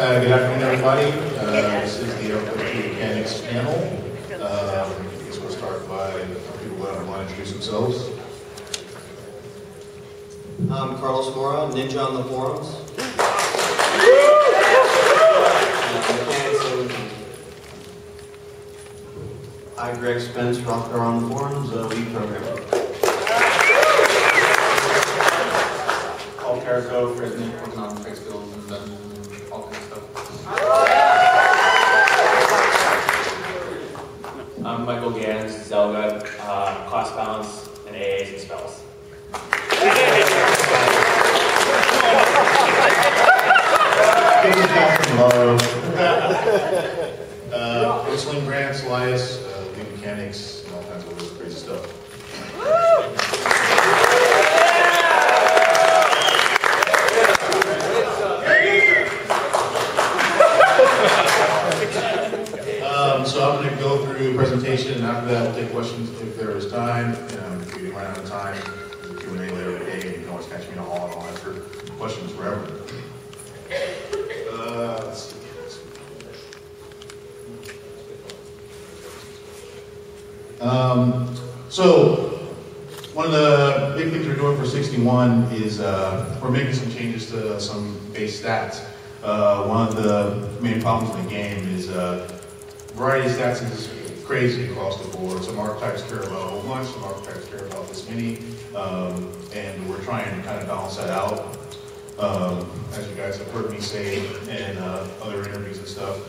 Good afternoon, everybody. This is the EverQuest II Mechanics panel. I guess we'll start by people that want to introduce themselves. I'm Carlos Mora, Ninja on the forums. Hi, Greg Spence, Rothgar on the forums, lead programmer. Carrico, Frizznik, working on fixed skills and all kinds of stuff. I'm Michael Ganz, Xelgad, class balance and AAs and spells. Whistling Grant, Silius, lead mechanics, and all kinds of other crazy stuff. So I'm going to go through a presentation, and after that we'll take questions if there is time. If we run out of time, there's a Q&A later today, and you can always catch me in the hall and I'll answer questions forever. Let's see. So one of the big things we're doing for 61 is we're making some changes to some base stats. One of the main problems in the game is variety of stats is crazy across the board. Some archetypes care about a whole bunch, some archetypes care about this many, and we're trying to kind of balance that out. As you guys have heard me say in other interviews and stuff,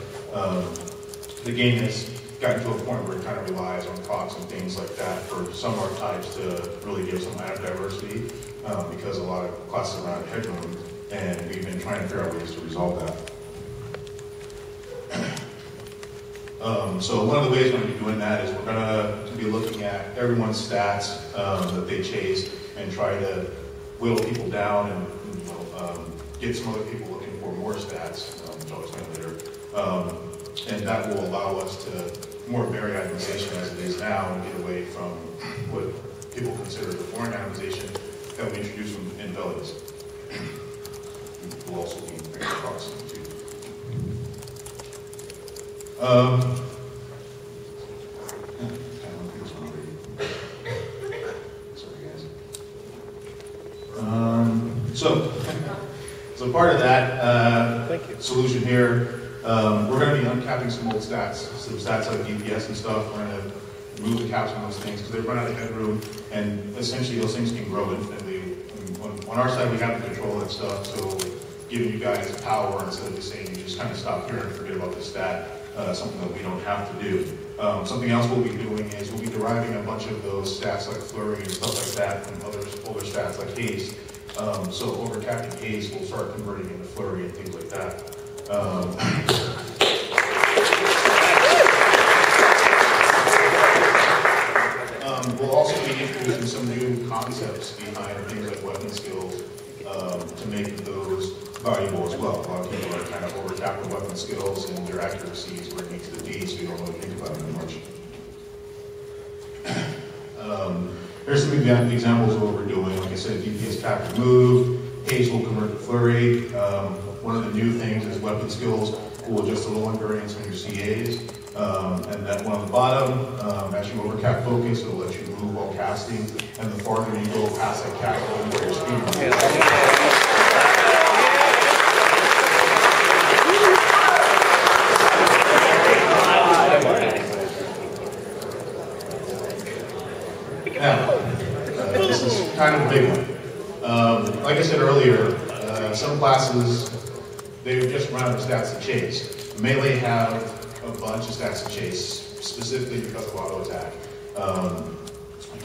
the game has gotten to a point where it kind of relies on procs and things like that for some archetypes to really give some added diversity, because a lot of classes are out of headroom, and we've been trying to figure out ways to resolve that. So one of the ways we're going to be doing that is we're going to be looking at everyone's stats that they chase and try to whittle people down and get some other people looking for more stats, which I'll explain later. And that will allow us to more vary itemization as it is now and get away from what people consider the foreign itemization that we introduced in Velas. We'll also be very approximate too. So part of that solution here, we're going to be uncapping some old stats, some stats like DPS and stuff. We're going to remove the caps on those things because they run out of headroom, and essentially those things can grow infinitely. On our side, we have to control that stuff, so giving you guys power instead of just saying you just kind of stop here and forget about the stat, something that we don't have to do. Something else we'll be doing is we'll be deriving a bunch of those stats like flurry and stuff like that from other older stats like haste. So over capping haste, we'll start converting into flurry and things like that. We'll also be introducing some new concepts behind things like weapon skills to make those valuable as well. A lot of people are kind of overcapped with weapon skills and their accuracy is where it needs to be, so you don't really think about it very much. Here's some examples of what we're doing. Like I said, DPS cap remove, haste will convert to flurry. One of the new things is weapon skills will adjust the low end variance on your CAs. And that one on the bottom, as you overcap focus, it'll let you move while casting. And the farther you go past that cap, the more your speed is. Now, this is kind of a big one. Like I said earlier, some classes, they've just run out of stats to chase. Melee have a bunch of stats to chase, specifically because of auto attack.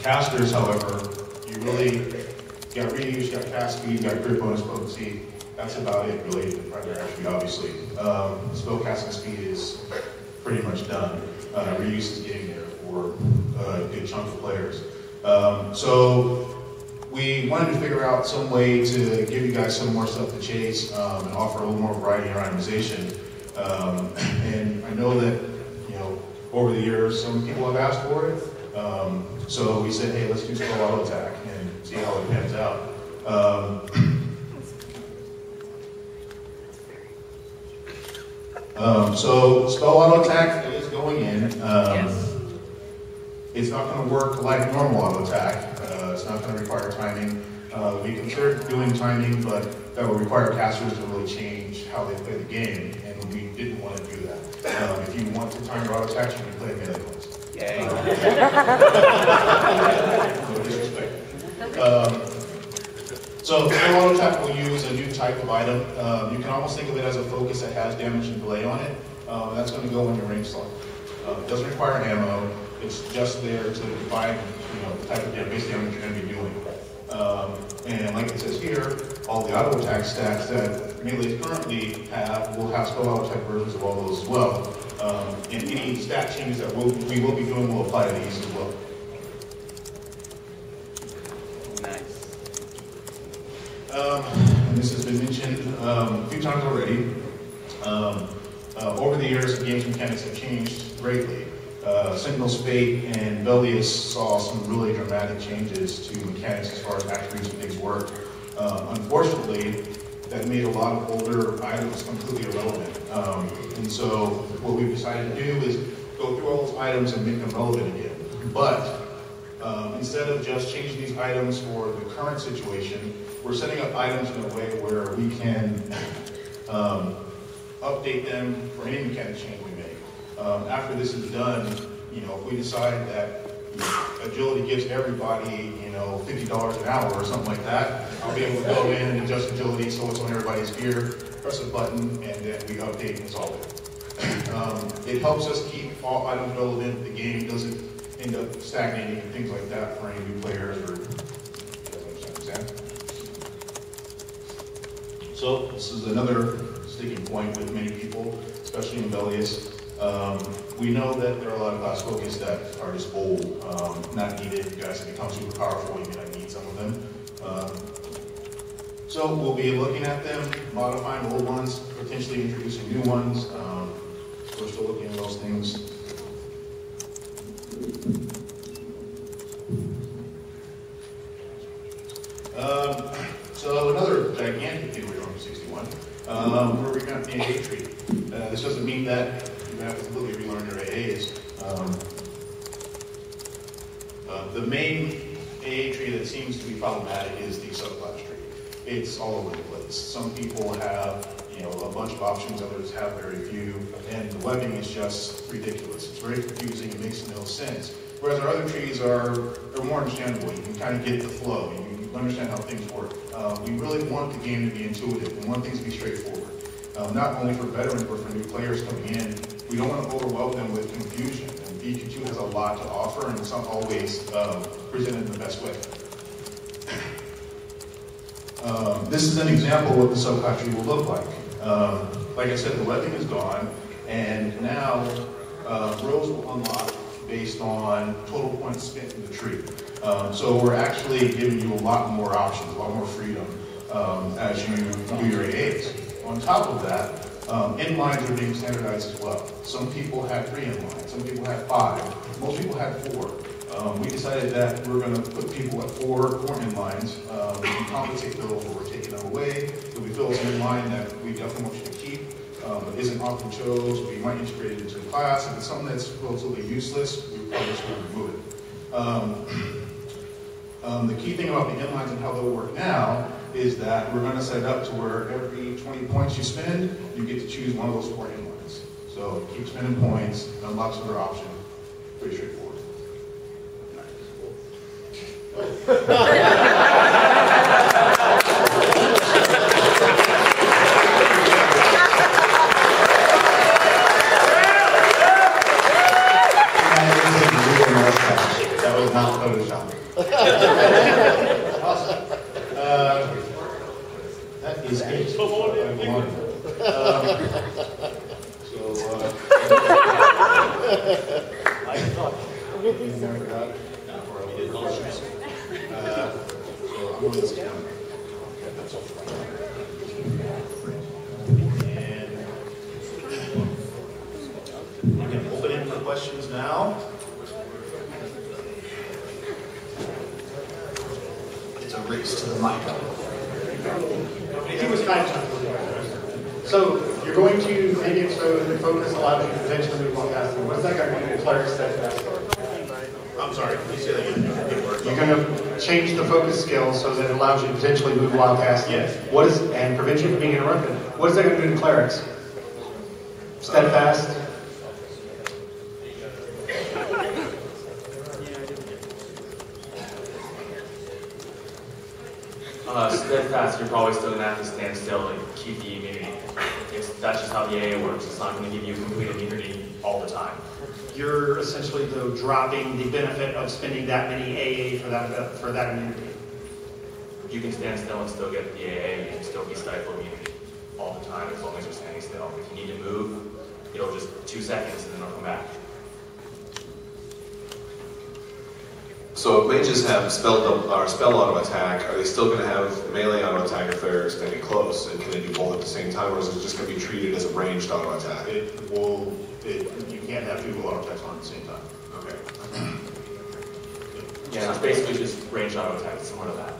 Casters, however, you really got reuse, you got cast speed, you got crit bonus potency. That's about it, really, the primary attribute, obviously. Spell casting speed is pretty much done. Reuse is getting there for a good chunk of players. So we wanted to figure out some way to give you guys some more stuff to chase and offer a little more variety in your itemization. And I know that, over the years, some people have asked for it. So we said, hey, let's do spell auto attack and see how it pans out. So spell auto attack is going in. It's not going to work like normal auto attack. It's not going to require timing. We considered doing timing, but that would require casters to really change how they play the game, and we didn't want to do that. If you want to time your auto attacks, you can play melee ones. Yay. No disrespect. So spell auto attack will use a new type of item. You can almost think of it as a focus that has damage and delay on it. That's going to go in your range slot. It doesn't require ammo. It's just there to provide, the type of base damage you're going to be doing. And like it says here, all the auto attack stats that melees currently have will have spell auto attack versions of all those as well. And any stat changes that we will be doing will apply to these as well. Nice. And this has been mentioned a few times already. Over the years, the game's mechanics have changed greatly. Sentinel's Fate and Silius saw some really dramatic changes to mechanics as far as attributes and things work. Unfortunately, that made a lot of older items completely irrelevant. And so what we've decided to do is go through all those items and make them relevant again. But instead of just changing these items for the current situation, we're setting up items in a way where we can update them for any mechanic change we make. After this is done, if we decide that agility gives everybody, $50 an hour or something like that, I'll be able to go in and adjust agility so it's on everybody's gear, press a button, and then we update and solve it. It helps us keep all items relevant. The game doesn't end up stagnating and things like that for any new players or So this is another sticking point with many people, especially in Silius. We know that there are a lot of class focus that are just old, not needed. You guys have become super powerful, you may not need some of them. So we'll be looking at them, modifying old ones, potentially introducing new ones. We're still looking at those things. So another gigantic thing we're doing for 61, we're revamping the AA tree. This doesn't mean that you have to completely relearn your AAs. The main AA tree that seems to be problematic is the subclass tree. It's all over the place. Some people have, a bunch of options, others have very few, and the webbing is just ridiculous. It's very confusing, it makes no sense. Whereas our other trees are more understandable. You can kind of get the flow, you understand how things work. We really want the game to be intuitive. We want things to be straightforward. Not only for veterans, but for new players coming in. We don't want to overwhelm them with confusion. And EQ2 has a lot to offer, and it's not always presented in the best way. This is an example of what the subclass tree will look like. Like I said, the webbing is gone, and now rows will unlock based on total points spent in the tree. So we're actually giving you a lot more options, a lot more freedom as you do your AAs. On top of that, end lines are being standardized as well. Some people had 3 end lines, some people had 5, most people had 4. We decided that we're going to put people at 4 end lines and compensate those where we're taking them away. So we feel it's an end line that we definitely want you to keep, but isn't often chose. We might integrate it into the class. If it's something that's relatively useless, we probably just will remove it. The key thing about the end lines and how they'll work now is that we're going to set it up to where every 20 points you spend, you get to choose one of those 4 end lines. So keep spending points, it unlocks another option. Pretty straightforward. That was not Photoshop. Awesome. That is it. And you can open it for questions now. It's a race to the mic. He was kind of. So You're going to make it so the focus allows you to potentially move long casting. What is that going to do to clerics steadfast? I'm sorry, can you say that again? You're going to change the focus skill so that it allows you to potentially move while casting. Yes. And prevent you from being interrupted. What is that going to do to clerics? Steadfast. Steadfast, you're probably still going to have to stand still and keep the immunity. That's just how the AA works. It's not going to give you complete immunity all the time. You're essentially, though, dropping the benefit of spending that many AA for that immunity. You can stand still and still get the AA. You can still be stifle immunity all the time as long as you're standing still. If you need to move, it'll just 2 seconds and then it'll come back. So if mages have spell auto attack, are they still going to have melee auto attack if they're standing close? And can they do both at the same time, or is it just going to be treated as a ranged auto attack? You can't have two auto attacks on at the same time. Okay. Yeah, it's basically just ranged auto attack, similar to that.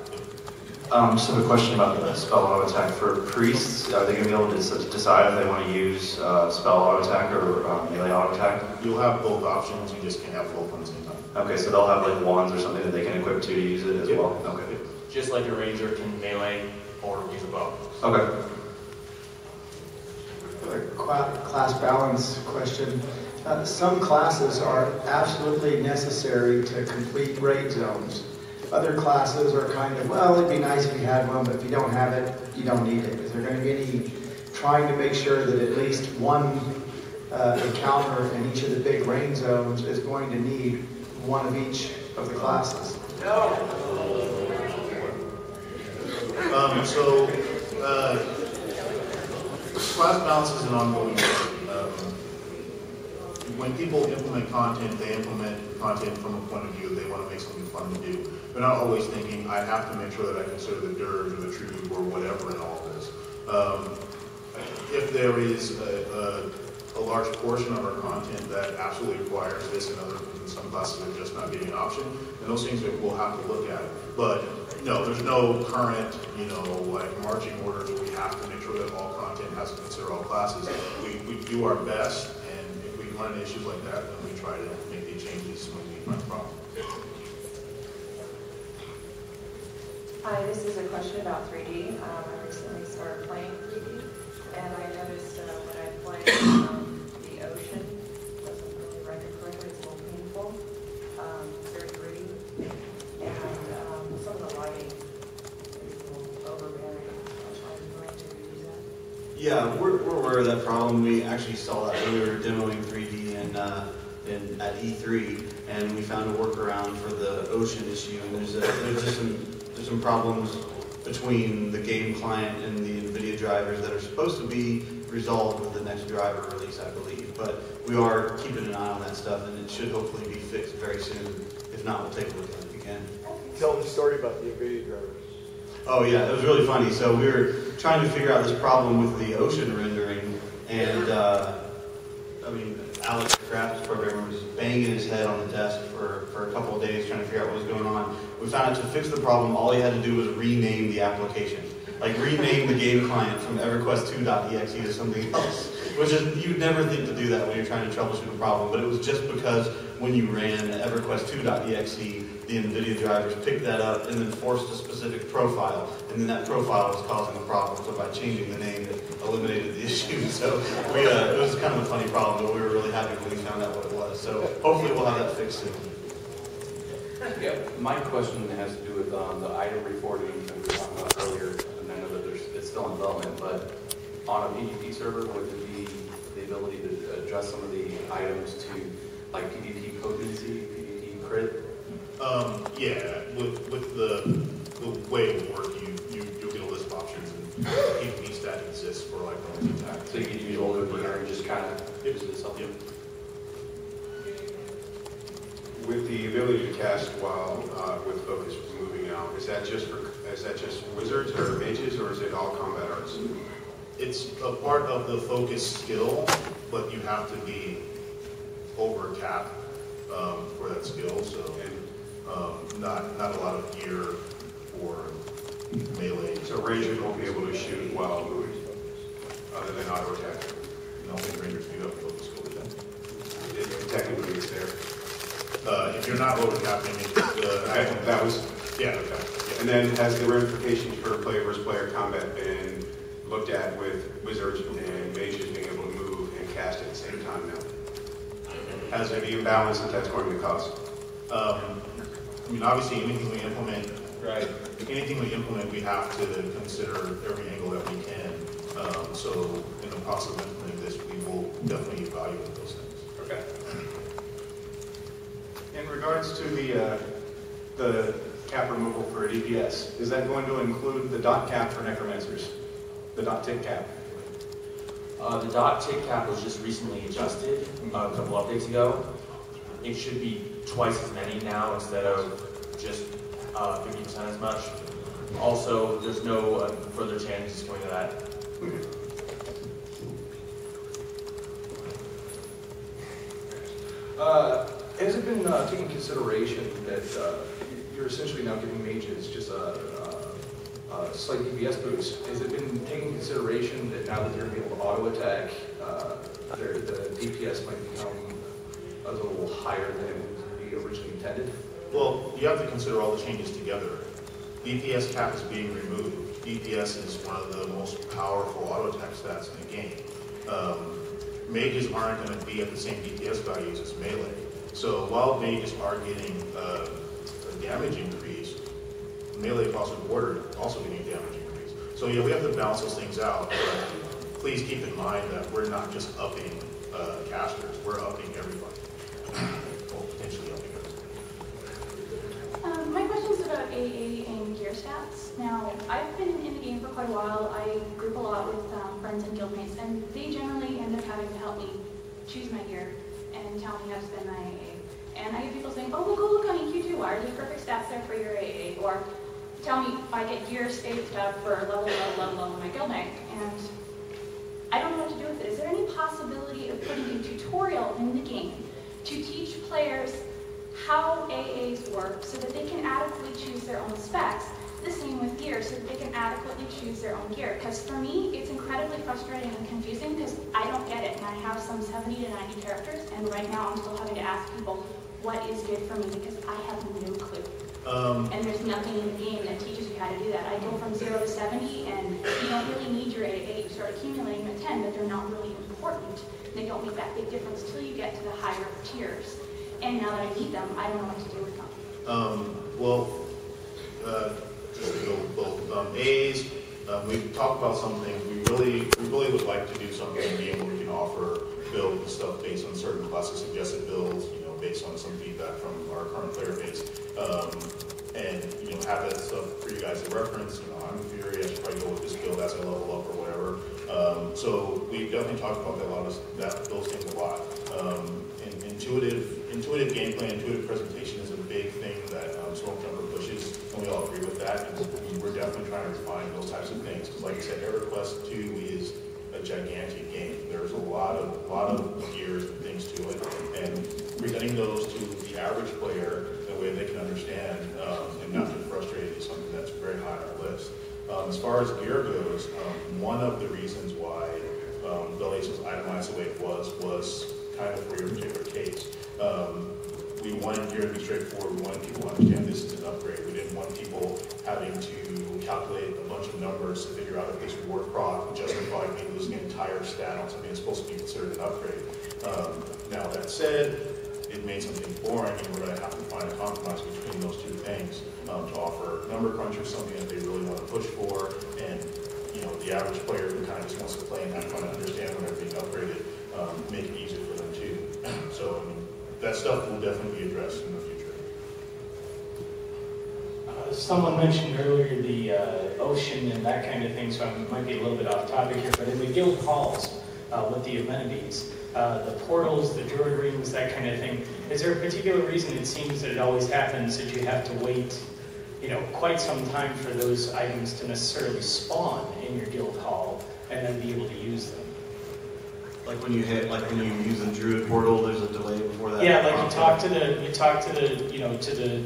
Just have a question about the spell auto attack for priests. Are they going to be able to decide if they want to use spell auto attack or melee auto attack? You'll have both options, you just can't have both on the same time. Okay, so they'll have like wands or something that they can equip to use it as well? Okay. Just like a ranger can melee or use a bow. Okay. Class balance question. Some classes are absolutely necessary to complete raid zones. Other classes are kind of, well, it'd be nice if you had one, but if you don't have it, you don't need it. Is there going to be any trying to make sure that at least one encounter in each of the big raid zones is going to need one of each of the classes? No. Class balance is an ongoing thing. When people implement content, they implement content from a point of view they want to make something fun to do. They're not always thinking, I have to make sure that I consider the dirge or the true or whatever in all this. If there is a large portion of our content that absolutely requires this and other, in some classes are just not getting an option, and those things we'll have to look at. But no, there's no current, like marching orders where we have to make sure that all content has to consider all classes. We do our best, and if we run into issues like that, then we try to make the changes when we find a problem. Hi, this is a question about 3D. I recently started playing 3D, and I noticed when I played the ocean, it doesn't really render correctly, it's a little painful, very gritty, and some of the lighting is a little overbearing. I was going to use that. Yeah, we're aware of that problem. We actually saw that when we were demoing 3D at E3, and we found a workaround for the ocean issue. And there's just some problems between the game client and the NVIDIA drivers that are supposed to be resolved with the next driver release, I believe. But we are keeping an eye on that stuff, and it should hopefully be fixed very soon. If not, we'll take a look at it again. Tell the story about the NVIDIA drivers. Oh yeah, it was really funny. So we were trying to figure out this problem with the ocean rendering, and Alex, the graphics programmer, was banging his head on the desk for a couple of days trying to figure out what was going on. We found out to fix the problem, all he had to do was rename the application. Like rename the game client from EverQuest II.exe to something else. Which is, you'd never think to do that when you're trying to troubleshoot a problem, but it was just because when you ran EverQuest II.exe, the NVIDIA drivers picked that up and then forced a specific profile, and then that profile was causing the problem. So by changing the name, it eliminated the issue. So it was kind of a funny problem, but we were really happy when we found out what it was. So hopefully we'll have that fixed soon. Yeah, my question has to do with the item reporting that we were talking about earlier, and I know that it's still in development, but on a PvP server, would there be the ability to adjust some of the items to like PvP potency, PvP crit? Yeah, with the way it will work, you'll get a list of options, and PvP stat exists for like multi-attack. So you can use older gear and just kind of use it itself. Yep. With the ability to cast while with focus moving out, is that just wizards or mages, or is it all combat arts? It's a part of the focus skill, but you have to be over cap for that skill. So not a lot of gear for melee. So rangers won't be able to shoot while moving. other than auto attack? No, the Rangers do have focus skill with them. Technically, it's there. If you're not overcapping, Okay, that was, yeah. okay. And then has the ramifications for player versus player combat been looked at with wizards and mages being able to move and cast at the same time now? Has there the imbalance that that's going to cause? I mean, obviously, anything we implement, we have to consider every angle that we can. So, in the process of implementing this, we will definitely evaluate those things. Okay. In regards to the cap removal for DPS, is that going to include the dot cap for necromancers? The dot tick cap? The dot tick cap was just recently adjusted a couple updates ago. It should be twice as many now instead of just 50% as much. Also, there's no further changes going to that. Has it been taken consideration that you're essentially now giving mages just a slight DPS boost? Has it been taken consideration that now that they're going to be able to auto attack, the DPS might become a little higher than we originally intended? Well, you have to consider all the changes together. DPS cap is being removed. DPS is one of the most powerful auto attack stats in the game. Mages aren't going to be at the same DPS values as melee. So while mages are getting a damage increase, melee across the board are also getting a damage increase. So yeah, we have to balance those things out. But please keep in mind that we're not just upping casters, we're upping everybody. Well, potentially upping everybody. My question is about AA and gear stats. Now, I've been in the game for quite a while. I group a lot with friends and guildmates, and they generally end up having to help me choose my gear and tell me how to spend my AA. And I get people saying, oh, well, go look on EQ2. Why are these perfect stats there for your AA? Or tell me if I get gear staged up for level in my guildmate. And I don't know what to do with it. Is there any possibility of putting a tutorial in the game to teach players how AAs work so that they can adequately choose their own specs? The same with gear, so that they can adequately choose their own gear. Because for me, it's incredibly frustrating and confusing because I don't get it. And I have some 70 to 90 characters, and right now I'm still having to ask people what is good for me because I have no clue. And there's nothing in the game that teaches you how to do that. I go from 0 to 70, and you don't really need your AA. You start accumulating them at 10, but they're not really important. They don't make that big difference until you get to the higher tiers. And now that I need them, I don't know what to do with them. Just to go with both A's, we've talked about some things. We really would like to do something in the game where we can offer build stuff based on certain classes, suggested builds, based on some feedback from our current player base, and have that stuff for you guys to reference. I'm in Fury, I should probably go with this build as I level up or whatever. So we've definitely talked about those things a lot. Intuitive gameplay, intuitive presentation is a big thing that Stormjumper pushes, and we all agree with that. And we're definitely trying to refine those types of things. Because like I said, EverQuest II is a gigantic game. There's a lot of gears and things to it, and presenting those to the average player in a way they can understand and not get frustrated is something that's very high on our list. As far as gear goes, one of the reasons why the lace was itemized the way it was kind of for your particular case. We wanted gear to be straightforward. We wanted people to understand this is an upgrade. We didn't want people having to calculate a bunch of numbers to figure out if this would work proc, justify me losing an entire stat on something that's supposed to be considered an upgrade. Now that said, it made something boring, and we're going to have to find a compromise between those two things to offer number crunchers something that they really want to push for, and the average player who kind of just wants to play and have fun and understand when they're being upgraded, make it easier for them too. So that stuff will definitely be addressed in the future. Someone mentioned earlier the ocean and that kind of thing, so I might be a little bit off topic here, but in the guild halls with the amenities, the portals, the druid rings, that kind of thing, is there a particular reason it seems that it always happens that you have to wait quite some time for those items to necessarily spawn in your guild hall and then be able to use them? Like when you use the druid portal, there's a delay before that. Yeah, like you talk to the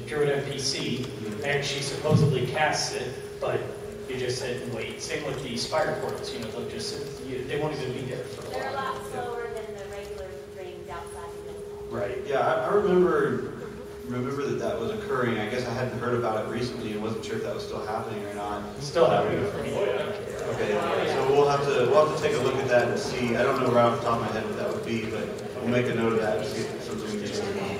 druid NPC, and she supposedly casts it, but you just sit and wait. Same with the Spire portals, they'll just sit, they won't even be there for a while. They're a lot slower than the regular rings outside the building. Right. Yeah, I remember that was occurring. I guess I hadn't heard about it recently and wasn't sure if that was still happening or not. It's still happening for me. Okay, so we'll have to take a look at that and see. I don't know right off the top of my head what that would be, but we'll make a note of that and see if it's something we can change.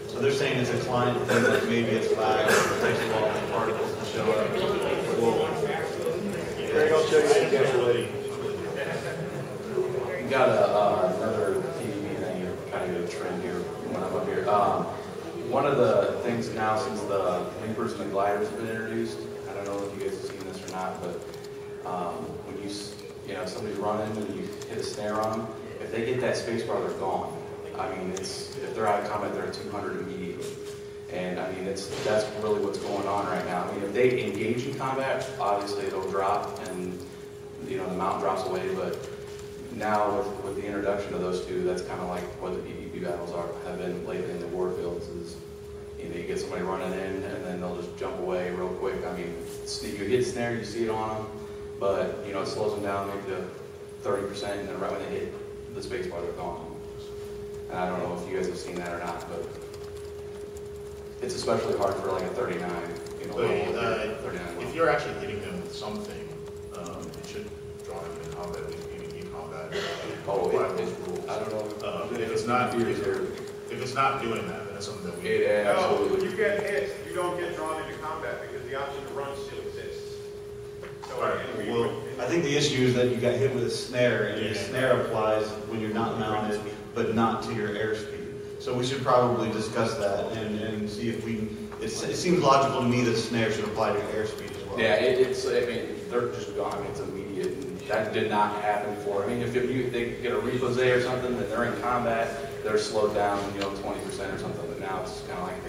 So they're saying it's a client thing, like maybe it's lagged, it takes a while for particles to show up. Greg, I'll check it out. You got another PvP thing, you're kind of a trend here when I'm up here. One of the things now, since the leapers and the gliders have been introduced, I don't know if you guys have seen this or not, but when somebody's running and you hit a snare on them, if they get that spacebar, they're gone. I mean, if they're out of combat, they're at 200 immediately. And I mean, that's really what's going on right now. I mean, if they engage in combat, obviously it'll drop and the mount drops away, but now with the introduction of those two, that's kind of like what the PvP battles have been lately in the war fields is, you get somebody running in and then they'll just jump away real quick. I mean, you hit snare, you see it on them, but it slows them down maybe to 30%, and then right when they hit the spacebar, they're gone. And I don't know if you guys have seen that or not, but it's especially hard for like a 39. If you're actually hitting them with something, it should draw them in combat, at least PvP combat. I don't know. If it's not doing that, then it's something that we. No, when you get hit, you don't get drawn into combat because the option to run still exists. So I think the issue is that you got hit with a snare, and the snare applies when you're not mounted, but not to your airspeed. So we should probably discuss that and see if we can. It seems logical to me that snare should apply to your airspeed as well. Yeah, I mean, they're just gone. I mean, it's immediate. And that did not happen before. I mean, if they get a repose or something, then they're in combat, they're slowed down, 20% or something. But now it's kind of like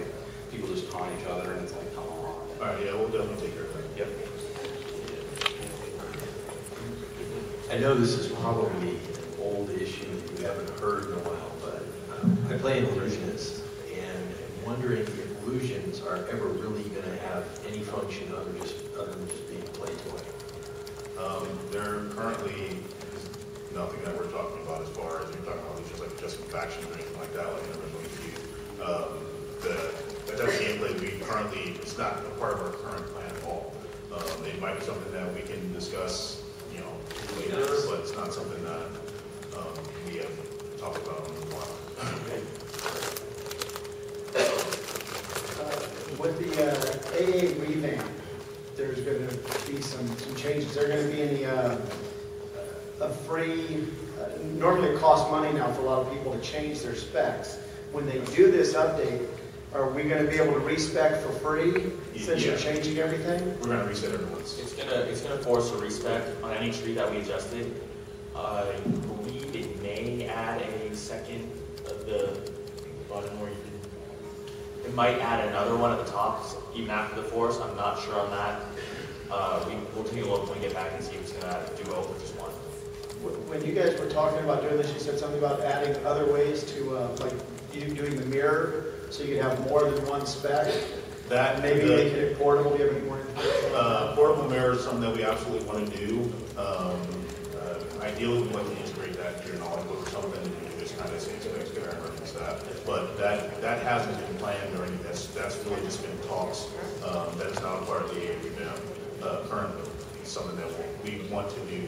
people just taunt each other, and it's like, come on. All right, yeah, we'll definitely take care of that. Yep. I know this is probably an old issue that you haven't heard in a while, but I play an illusionist, and I'm wondering if illusions are ever really going to have any function other than just being a play toy. There currently is nothing that we're talking about as far as you're talking about illusions like just factions or anything like that, like in original EQ. That type of gameplay it's not a part of our current plan at all. It might be something that we can discuss, later, but it's not something that we have talked about in a while. With the AA revamp, there's going to be some changes. Is there going to be any a free? Normally, it costs money now for a lot of people to change their specs. When they do this update, are we going to be able to respec for free since you're changing everything? We're going to reset everyone's. It's gonna force a respec on any tree that we adjusted. I believe it may add a second of the button where you can. It might add another one at the top, even after the force. I'm not sure on that. We'll take a look when we get back and see if it's gonna do both or just one. When you guys were talking about doing this, you said something about adding other ways to, like you doing the mirror, so you could have more than one spec. That maybe making it portable. Do you have any more information? Portable mirror is something that we absolutely want to do. Ideally, we'd like to integrate that into your knowledge book or something, and you just kind of say specs there and reference that. But that hasn't been planned or anything. That's really just been talks. That is not a part of the revamp currently. It's something that we want to do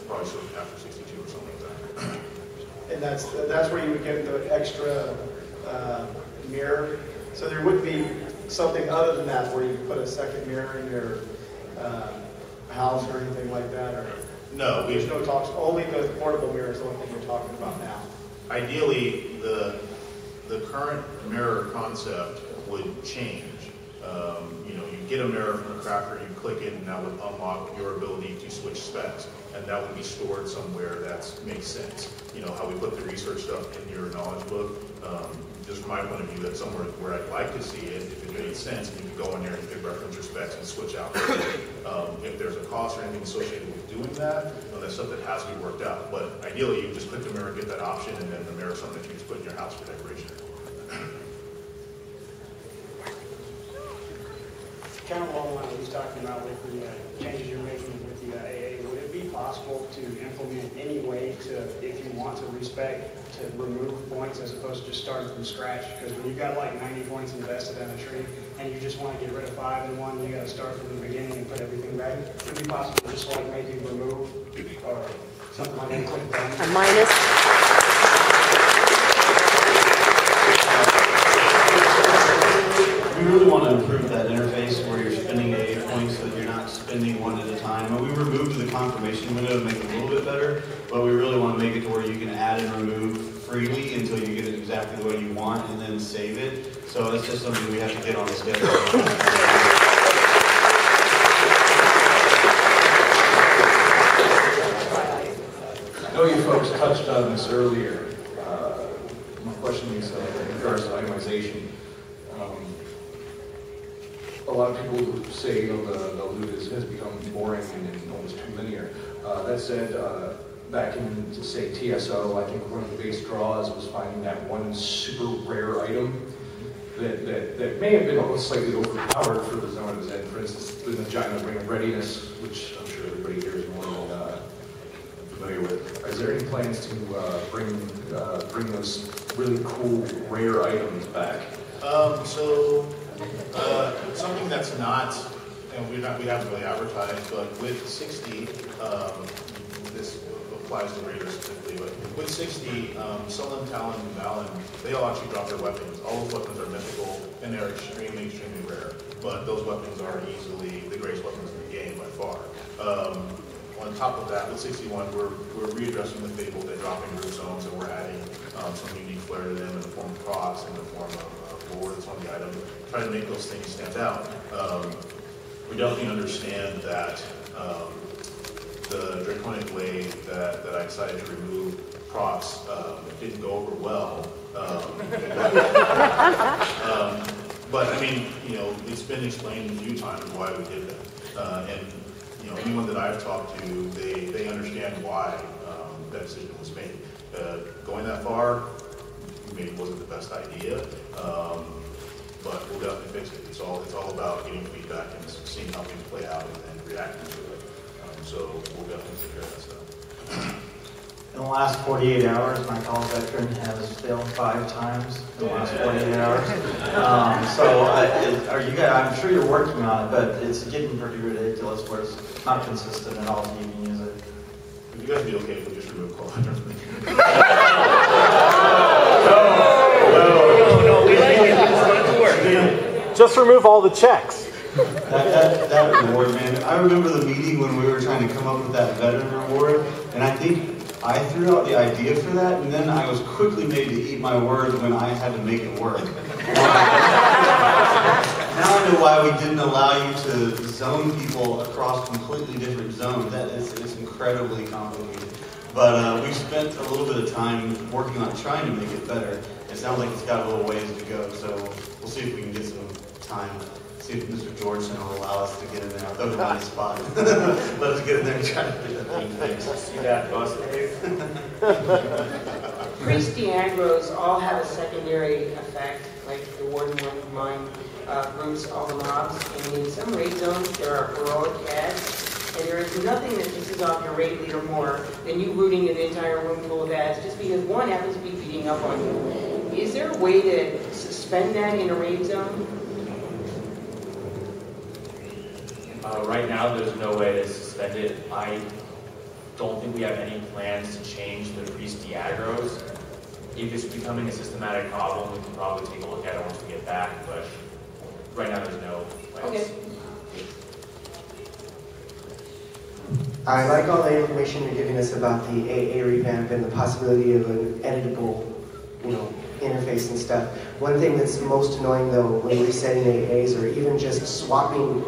probably after 62 or something like that. And that's where you would get the extra mirror. So there would be something other than that where you put a second mirror in your house or anything like that, or no, there's no talks. Only the portable mirror is the one thing we're talking about now. Ideally, the current mirror concept would change. You get a mirror from a crafter, you click it, and that would unlock your ability to switch specs, and that would be stored somewhere that makes sense. How we put the research stuff in your knowledge book. Just from my point of view, that's somewhere where I'd like to see it, if it made sense, and you could go in there and you could reference your specs and switch out. If there's a cost or anything associated with doing that, that's stuff that has to be worked out. But ideally, you just click the mirror, get that option, and then the mirror is something that you just put in your house for decoration. talking about with the changes you're making with the AA, would it be possible to implement any way to, if you want to respec, to remove points as opposed to just starting from scratch? Because when you've got like 90 points invested in a tree and you just want to get rid of 5 in one, you got to start from the beginning and put everything back. Would it be possible to just like maybe remove or something like that? Click done? A minus. We really want to improve that interface where you're spending AA points so that you're not spending one at a time. And we removed the confirmation window to make it a little bit better, but we really want to make it to where you can add and remove freely until you get it exactly the way you want and then save it. So that's just something we have to get on the schedule. I know you folks touched on this earlier. My question is in regards to itemization. A lot of people say the loot has become boring and almost too linear. That said, back in, say, TSO, I think one of the base draws was finding that one super rare item that may have been almost slightly overpowered for the zone it was in. For instance, the Vagina Ring of Readiness, which I'm sure everybody here is more than familiar with. Is there any plans to bring those really cool, rare items back? Something that's not, and we haven't really advertised, but with 60, this applies to Raiders specifically, but with 60, Salim, Talon, and Valen, they all actually drop their weapons. All those weapons are mythical, and they're extremely, extremely rare. But those weapons are easily the greatest weapons in the game by far. On top of that, with 61, we're readdressing the Fable. They're dropping root zones, and we're adding some unique flair to them in the form of procs, in the form of lore that's on the item, try to make those things stand out. We definitely understand that the draconic way that I decided to remove procs didn't go over well. But I mean, it's been explained a few times why we did that. And anyone that I've talked to, they understand why that decision was made. Going that far maybe wasn't the best idea, but we'll definitely fix it. It's all about getting feedback and seeing how things play out and then reacting to it. So we'll definitely take care of that stuff. In the last 48 hours, my college veteran has failed 5 times in the last 48 hours. Are you guys? I'm sure you're working on it, but it's getting pretty ridiculous where it's not consistent at all. You can use it. Would you guys be okay if we just remove call veterans? No, we like it. It's going to work. Just remove all the checks. That reward, man. I remember the meeting when we were trying to come up with that veteran reward, and I think I threw out the idea for that, and then I was quickly made to eat my words when I had to make it work. Now I know why we didn't allow you to zone people across completely different zones. It's incredibly complicated. But we spent a little bit of time working on trying to make it better. It sounds like it's got a little ways to go, so we'll see if we can get some time. See if Mr. Georgeson will allow us to get in there. I'll throw him on the spot. Let us get in there and try to get that thing fixed. See that bus, Dave? Priest Diagros all have a secondary effect, like the Warden one of mine groups all the mobs. And in some raid zones, there are heroic ads, and there is nothing that pisses off your raid leader more than you rooting an entire room full of ads just because one happens to be beating up on you. Is there a way to suspend that in a raid zone? Right now, there's no way to suspend it. I don't think we have any plans to change the priest diagros. If it's becoming a systematic problem, we can probably take a look at it once we get back, but right now there's no plans. Okay. I like all the information you're giving us about the AA revamp and the possibility of an editable, interface and stuff. One thing that's most annoying though when resetting AAs or even just swapping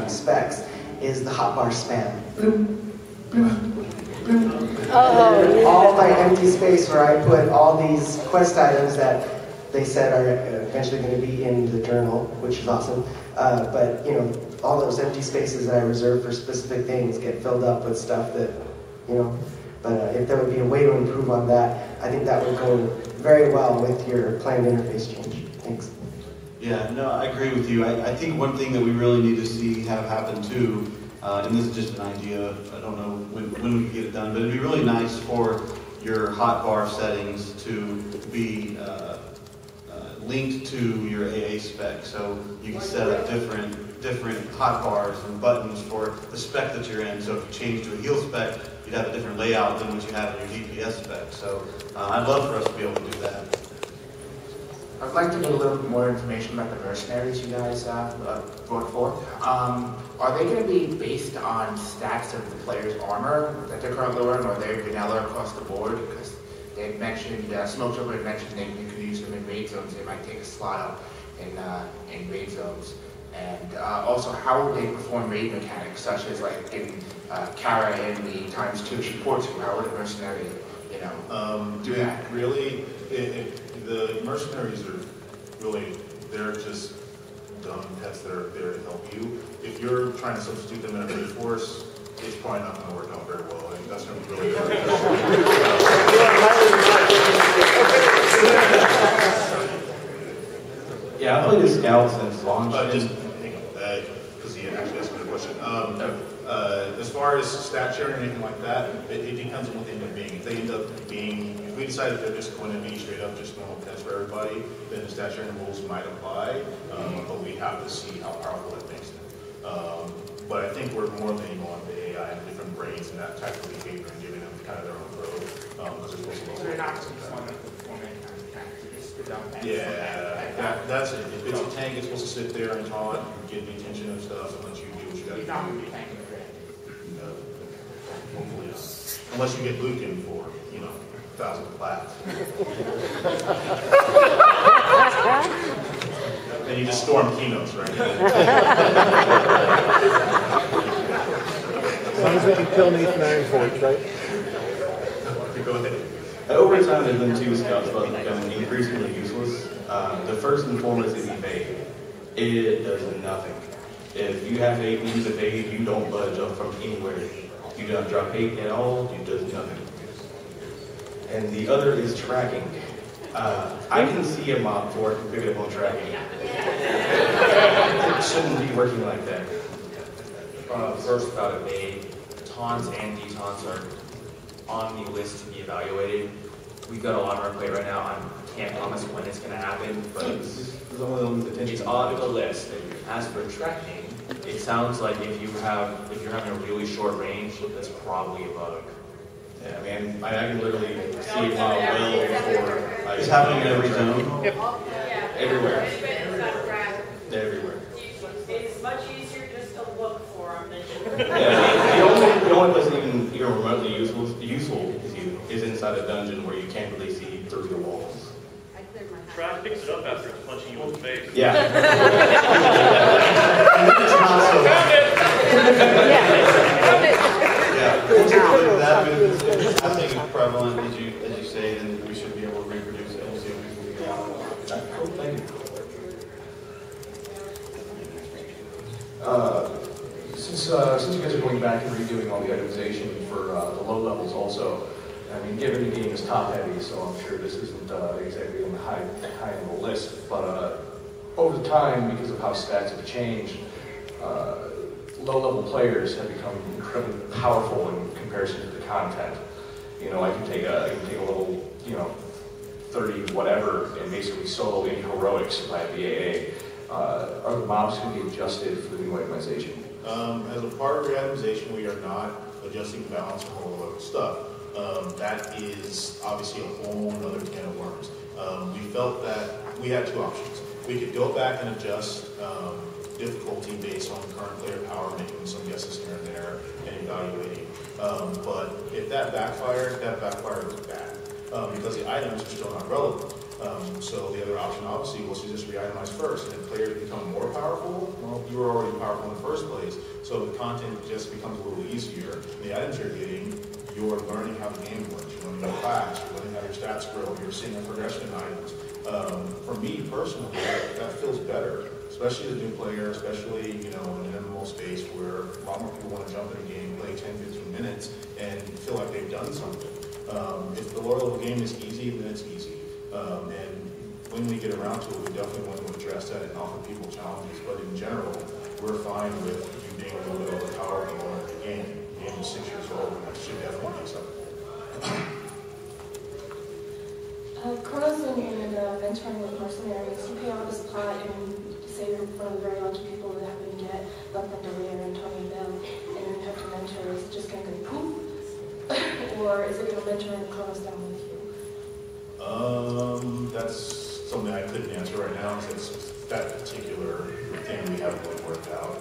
specs is the hotbar spam. Bloop, bloop, bloop. Oh, all my empty space where I put all these quest items that they said are eventually going to be in the journal, which is awesome. But all those empty spaces that I reserve for specific things get filled up with stuff that, But if there would be a way to improve on that, I think that would go very well with your planned interface change. Thanks. Yeah, no, I agree with you. I think one thing that we really need to see have happen too, and this is just an idea, I don't know when we can get it done, but it'd be really nice for your hotbar settings to be linked to your AA spec. So you can set up different hotbars and buttons for the spec that you're in. So if you change to a heal spec, you'd have a different layout than what you have in your DPS spec. So I'd love for us to be able to do that. I'd like to get a little bit more information about the mercenaries you guys brought forth. Are they going to be based on stats of the player's armor that they're currently wearing, or are they vanilla across the board? Because they mentioned, Smokejoker had mentioned they could use them in raid zones. They might take a slot up in raid zones. And also, how would they perform raid mechanics, such as like getting Kara in the ×2 support to? How would a mercenary, do that? Really, the mercenaries are really, they're just dumb pets that are there to help you. If you're trying to substitute them in a raid force, it's probably not going to work out very well. I think that's going to be really hard. Yeah, I played the scout since launch. Just hang on, because he actually asked me a question. As far as stat sharing or anything like that, it depends on what they end up being. If they end up being, if we decide that they're just going to be straight up just normal pets for everybody, then the stat sharing rules might apply, but we have to see how powerful it makes them. But I think we're more leaning on the AI and different brains and that type of behavior and giving them kind of their own growth. Because they're supposed to So they're not just performing just the dumb pets. Yeah, that's it. If it's a tank, it's supposed to sit there and taunt and get the attention of stuff and let you do what you got to do. He's not going to be tanking the No, hopefully not. Unless you get Lucan for, 1,000 plats. Then you just storm keynotes, right? As long as we can kill Nathan Ironforge, right? Go ahead. Over time, there's been two scouts that have become increasingly useless. The first and foremost is evade. It does nothing. If you have 8 use evade, you don't budge up from anywhere. You don't drop 8 at all, you does nothing. And the other is tracking. I can see a mob before I can pick it up on tracking. It shouldn't be working like that. First about evade, taunts and detons are on the list to be evaluated. We've got a lot on our plate right now. I can't promise when it's going to happen, but it's on the list. As for tracking, it sounds like if you're having a really short range, that's probably a bug. Yeah, I mean, I can literally see it while well before. It's happening in every zone? Yep. Everywhere. Everywhere. It's much easier just to look for them than The only place even remotely useful is inside a dungeon where you can't really see through the walls. Trav picks it up after it's punching you in the face. Yeah. That if happening is prevalent, as you say, then we should be able to reproduce it and see if we can figure out. Cool, thank you. Since you guys are going back and redoing all the itemization for the low levels also, I mean, given the game is top heavy, so I'm sure this isn't exactly on the high end of the list, but over time, because of how stats have changed, low-level players have become incredibly powerful in comparison to the content. I can take a level, 30 whatever, and basically solo any heroics if I have the AA. Are the mobs going to be adjusted for the new itemization? As a part of re-itemization, we are not adjusting balance for whole load of stuff. That is obviously a whole other can of worms. We felt that we had two options. We could go back and adjust difficulty based on current player power, making some guesses here and there, and evaluating. But if that backfired was bad, because the items are still not relevant. So the other option, obviously, was to just re-itemize first. And if players become more powerful, well, you were already powerful in the first place. So the content just becomes a little easier. And the items you're getting, you're learning how the game works. You're learning your class. You're learning how your stats grow. You're seeing a progression in items. For me personally, that feels better. Especially as a new player, especially in an MMO space where a lot more people want to jump in a game, play 10, 15 minutes, and feel like they've done something. If the lower level game is easy, then it's easy. And when we get around to it, we definitely want to address that and offer people challenges. But in general, we're fine with you being a little bit overpowered and going to the game. The game is 6 years old, and that should definitely be something. Chronos and mentoring with mercenaries, you pay all this pot and say you're one of the very lucky people that happen to get Left Underwear and Tony Bell, and you have to mentor. Is it just going to go poof? Or is it going to mentor and Chronos down with you? That's something I couldn't answer right now, because that particular thing we haven't really worked out.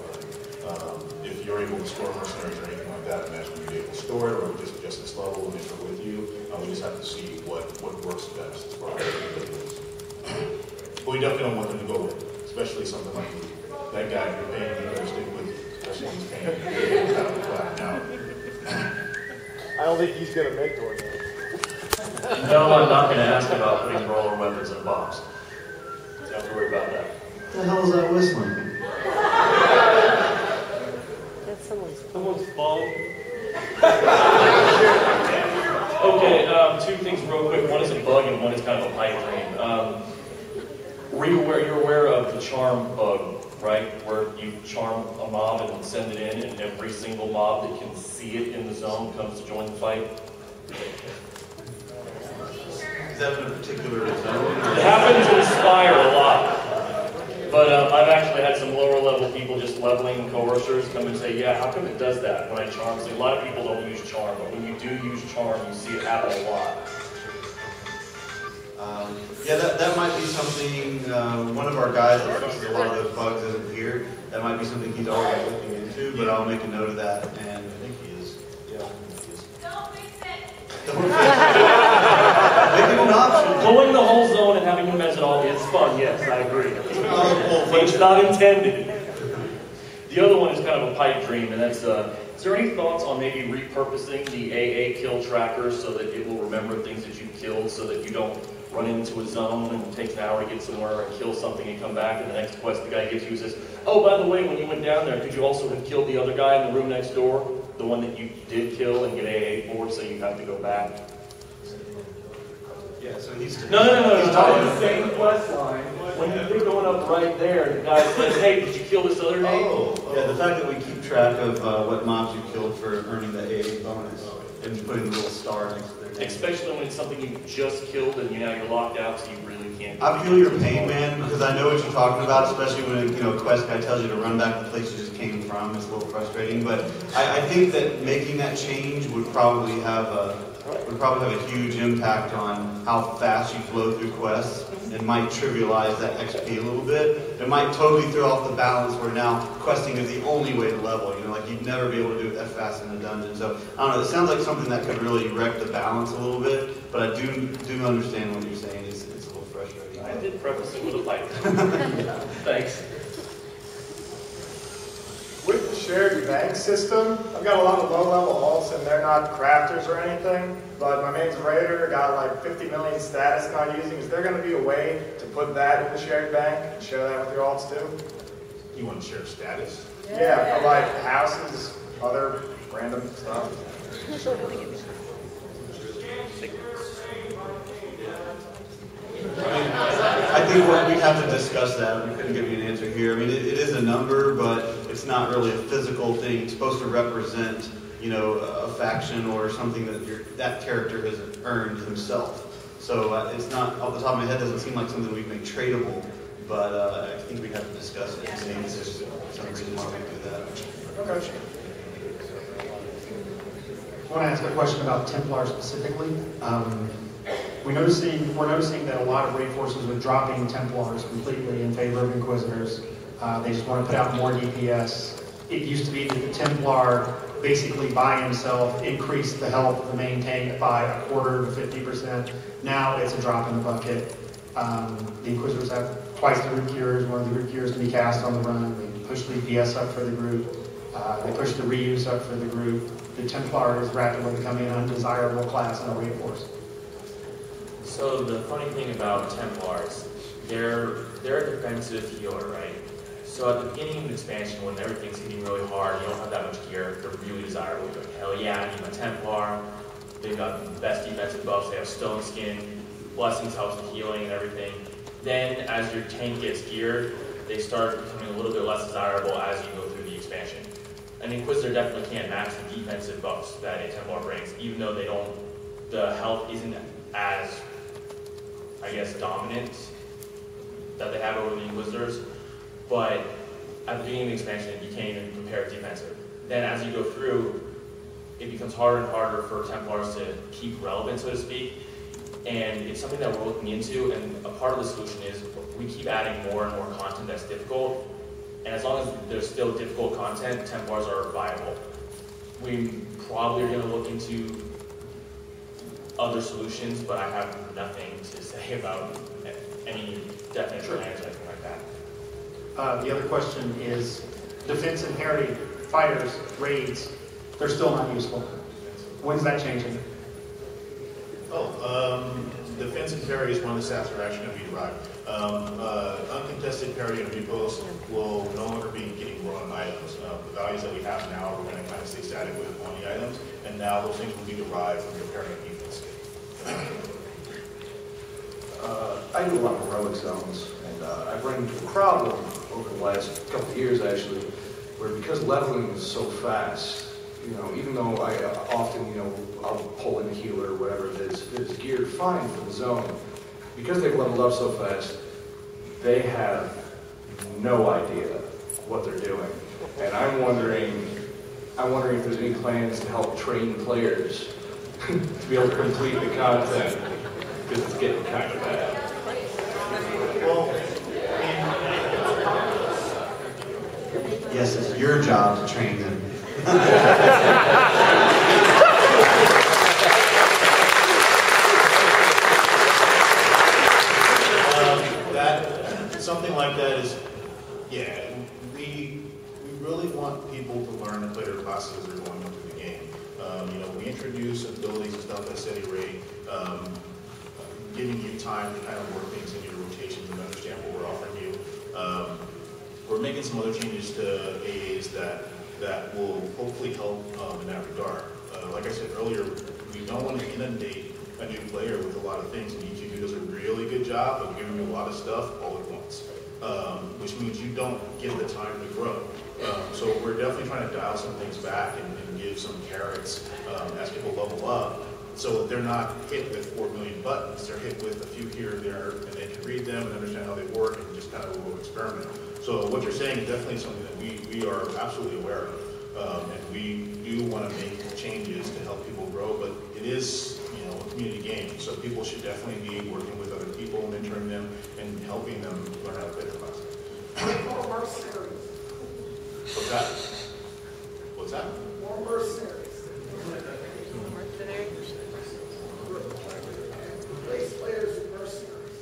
If you're able to store mercenaries or anything like that, imagine you'd be able to store it, or just this level and enter with you. We just have to see what works best for our individuals. But we definitely don't want them to go with, especially something like that guy you're paying, you better stick with, especially if he's paying you out of the flat now. I don't think he's going to mentor me. No, I'm not going to ask about putting roller weapons in a box. Don't have to worry about that. What the hell is that whistling? That's someone's phone. Okay, two things real quick. One is a bug and one is kind of a pipe dream. You're aware of the charm bug, right? Where you charm a mob and send it in, and every single mob that can see it in the zone comes to join the fight. Is that in a particular zone? It happens in Spire a lot. But I've actually had some lower level people just leveling coercers come and say, yeah, how come it does that when I charm? So a lot of people don't use charm, but when you do use charm, you see it happen a lot. Yeah, that might be something, one of our guys that fixes a lot of those bugs isn't here. That might be something he's already looking into, but I'll make a note of that, and I think he is. Yeah, I think he is. Don't fix it! Don't fix it! Make it an option. Blowing the whole zone and having him as an all is fun, yes, I agree. It's not intended. The other one is kind of a pipe dream, and that's, is there any thoughts on maybe repurposing the AA kill tracker so that it will remember things that you killed so that you don't run into a zone and it takes an hour to get somewhere and kill something and come back, and the next quest the guy gives you says, oh, by the way, when you went down there, could you also have killed the other guy in the room next door? The one that you did kill and get AA for, so you have to go back? Yeah, so he's... No. He's talking the same quest line. When you're going up right there, the guy says, hey, did you kill this other name? Yeah, the fact that we keep track of what mobs you killed for earning the AA bonus and putting the little star next to their name. Especially when it's something you just killed and now you're locked out, so you really can't. I feel your pain, man, because I know what you're talking about, especially when a quest guy tells you to run back to the place you just came from. It's a little frustrating, but I think that making that change would probably have a huge impact on how fast you flow through quests, and might trivialize that XP a little bit. It might totally throw off the balance where now questing is the only way to level. Like you'd never be able to do it that fast in a dungeon. So I don't know. It sounds like something that could really wreck the balance a little bit. But I do understand what you're saying. It's a little frustrating. I did preface it with a pipe. Thanks. With the shared bank system, I've got a lot of low-level alts, and they're not crafters or anything, but my main's a raider, got like 50 million status not using. Is there going to be a way to put that in the shared bank and share that with your alts too? You want to share status? Yeah, for like houses, other random stuff. I think we have to discuss that. We couldn't give you an answer here. I mean, it is a number, but it's not really a physical thing. It's supposed to represent, a faction or something that character has earned himself. So it's not, off the top of my head, doesn't seem like something we'd make tradable, but I think we have to discuss it and see if there's some reason why we do that. Okay. I want to ask a question about Templar specifically. We're noticing that a lot of raid forces are dropping Templars completely in favor of Inquisitors. They just want to put out more DPS. It used to be that the Templar basically by himself increased the health of the main tank by a quarter to 50%. Now it's a drop in the bucket. The Inquisitors have twice the root cures. One of the root cures can be cast on the run. They push the DPS up for the group. They push the reuse up for the group. The Templar is rapidly becoming an undesirable class in a raid force. So the funny thing about Templars, they're a defensive healer, right? So at the beginning of the expansion, when everything's hitting really hard, you don't have that much gear, they're really desirable. You're like, hell yeah, I need my Templar. They've got the best defensive buffs. They have Stone Skin, Blessings helps with healing and everything. Then, as your tank gets geared, they start becoming a little bit less desirable as you go through the expansion. An Inquisitor definitely can't match the defensive buffs that a Templar brings, even though they don't, the health isn't as, I guess, dominant that they have over the Inquisitors. But at the beginning of the expansion, you can't even compare defensive. Then as you go through, it becomes harder and harder for Templars to keep relevant, so to speak. And it's something that we're looking into, and a part of the solution is we keep adding more and more content that's difficult. And as long as there's still difficult content, Templars are viable. We probably are going to look into other solutions, but I have nothing to say about any definite plans or anything like that. The other question is, defense and parry, fighters, raids, they're still not useful. When's that changing? Defense and parry is one of the stats that are actually going to be derived. Uncontested parry and repost will no longer be getting grown items. The values that we have now, we're going to kind of stay static with on the items, and now those things will be derived from your parry and defense. I do a lot of heroic zones, and I've run into a problem over the last couple of years actually, where because leveling is so fast, you know, even though I often, you know, I'll pull in a healer or whatever it is, it's geared fine for the zone. Because they've leveled up so fast, they have no idea what they're doing. And I'm wondering if there's any plans to help train players to be able to complete the content, because it's getting kind of bad. Well, yes, it's your job to train them. Something like that is, yeah, we really want people to learn and play their classes as they're going into the game. You know, we introduce abilities and stuff at a steady rate, giving you time to kind of work things in your rotations and understand what we're offering you. We're making some other changes to AAs that will hopefully help in that regard. Like I said earlier, we don't want to inundate a new player with a lot of things, and EQ2 does a really good job of giving you a lot of stuff all at once, which means you don't get the time to grow. So we're definitely trying to dial some things back and give some carrots as people level up, so that they're not hit with 4 million buttons, they're hit with a few here and there, and they can read them and understand how they work and just kind of a little experiment. So what you're saying is definitely something that we are absolutely aware of, and we do want to make changes to help people grow, but it is, you know, a community game, so people should definitely be working with other people, mentoring them, and helping them learn how to play their class. More mercenaries. What's that? What's that? More mercenaries. Race players and mercenaries.